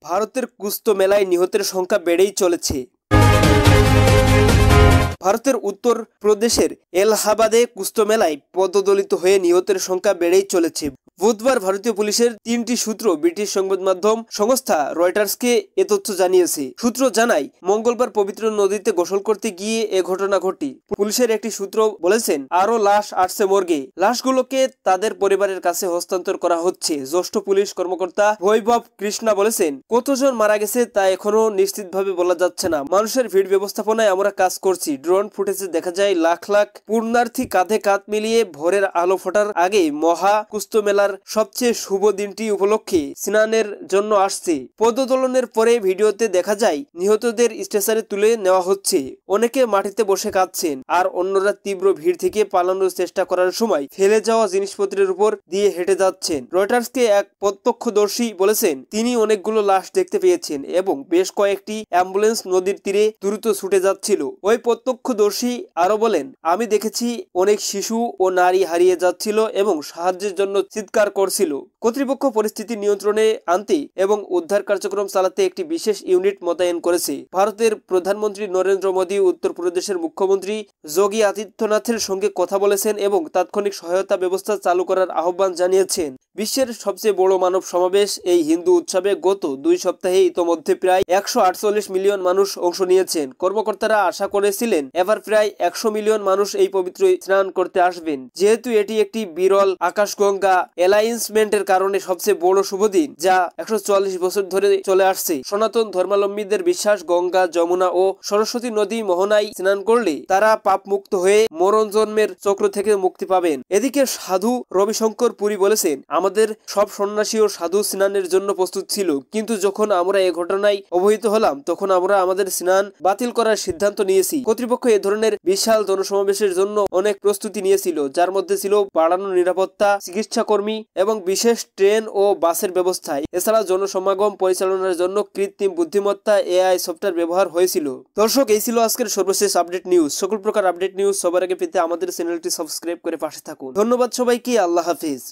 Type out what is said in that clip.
ভারতের কুস্ত মেলায় নিহতের সংখ্যা বেড়েই চলেছে। ভারতের উত্তর প্রদেশের এলাহাবাদে কুস্ত মেলায় পদদলিত হয়ে নিহতের সংখ্যা বেড়েই চলেছে। বুধবার ভারতীয় পুলিশের 3টি সূত্র ব্রিটিশ সংবাদ মাধ্যম সংস্থা রয়টার্সকে এ তথ্য জানিয়েছে। সূত্র জানায়, মঙ্গলবার পবিত্র নদীতে গোসল করতে গিয়ে এ ঘটনা ঘটে। পুলিশের একটি সূত্র বলেছেন, আরও লাশ আসছে মর্গে। লাশগুলোকে তাদের পরিবারের কাছে হস্তান্তর করা হচ্ছে। জ্যেষ্ঠ পুলিশ কর্মকর্তা বৈভব কৃষ্ণা বলেছেন, কতজন মারা গেছে তা এখনো নিশ্চিতভাবে বলা যাচ্ছে না। মানুষের ভিড় ব্যবস্থাপনায় আমরা কাজ করছি। ড্রোন ফুটেজে দেখা যায় লাখ লাখ পুণ্যার্থী কাঁধে কাঁধ মিলিয়ে ভোরের আলো ফোটার আগে মহা কুস্ত মেলার সবচেয়ে শুভ দিনটি উপলক্ষে স্নানের জন্য আসছে। পদদলনের পরে ভিডিওতে দেখা যায় নিহতদের স্ট্রেচারে তুলে নেওয়া হচ্ছে। অনেকে মাটিতে বসে কাঁদছেন, আর অন্যরা তীব্র ভিড় থেকে পালানোর চেষ্টা করার সময় ফেলে যাওয়া জিনিসপত্রের উপর দিয়ে হেঁটে যাচ্ছেন। রয়টার্সকে এক প্রত্যক্ষদর্শী বলেছেন, তিনি অনেকগুলো লাশ দেখতে পেয়েছেন এবং বেশ কয়েকটি অ্যাম্বুলেন্স নদীর তীরে দ্রুত ছুটে যাচ্ছিল। ওই প্রত্যক্ষদর্শী আরো বলেন, আমি দেখেছি অনেক শিশু ও নারী হারিয়ে যাচ্ছিল এবং সাহায্যের জন্য চিৎকার করছিল। কর্তৃপক্ষ পরিস্থিতি নিয়ন্ত্রণে আনতে এবং উদ্ধার কার্যক্রম চালাতে একটি বিশেষ ইউনিট মোতায়েন করেছে। ভারতের প্রধানমন্ত্রী নরেন্দ্র মোদী উত্তর প্রদেশের মুখ্যমন্ত্রী যোগী আদিত্যনাথের সঙ্গে কথা বলেছেন এবং তাৎক্ষণিক সহায়তা ব্যবস্থা চালু করার আহ্বান জানিয়েছেন। বিশ্বের সবচেয়ে বড় মানব সমাবেশ এই হিন্দু উৎসবে গত 2 সপ্তাহে ইতোমধ্যে প্রায় 148 মিলিয়ন মানুষ অংশ নিয়েছেন। কর্মকর্তারা আশা করেছিলেন এবার প্রায় 100 মিলিয়ন মানুষ এই পবিত্র স্নান করতে আসবেন। যেহেতু এটি একটি বিরল আকাশগঙ্গা অ্যালাইন্সমেন্টের কারণে সবচেয়ে বড় শুভদিন, যা 144 বছর ধরে চলে আসছে। সনাতন ধর্মাবলম্বীদের বিশ্বাস, গঙ্গা, যমুনা ও সরস্বতী নদী মোহনায় স্নান করলে তারা পাপ মুক্ত হয়ে মরণ জন্মের চক্র থেকে মুক্তি পাবেন। এদিকে সাধু রবিশঙ্কর পুরী বলেছেন, আমাদের সব সন্ন্যাসী ও সাধু স্নানের জন্য প্রস্তুত ছিল, কিন্তু যখন আমরা এ ঘটনায় অবহিত হলাম তখন আমরা আমাদের স্নান বাতিল করার সিদ্ধান্ত নিয়েছি। কর্তৃপক্ষ এ ধরনের বিশাল জনসমাবেশের জন্য অনেক প্রস্তুতি নিয়েছিল, যার মধ্যে ছিল বাড়ানো নিরাপত্তা, চিকিৎসা কর্মী এবং বিশেষ ট্রেন ও বাসের ব্যবস্থা। এছাড়া জনসমাগম পরিচালনার জন্য কৃত্রিম বুদ্ধিমত্তা এআই সফটওয়্যার ব্যবহার হয়েছিল। দর্শক, এই ছিল আজকের সর্বশেষ আপডেট নিউজ। সকল প্রকার আপডেট নিউজ সবার আগে পেতে আমাদের চ্যানেলটি সাবস্ক্রাইব করে পাশে থাকুন। ধন্যবাদ সবাইকে। আল্লাহ হাফিজ।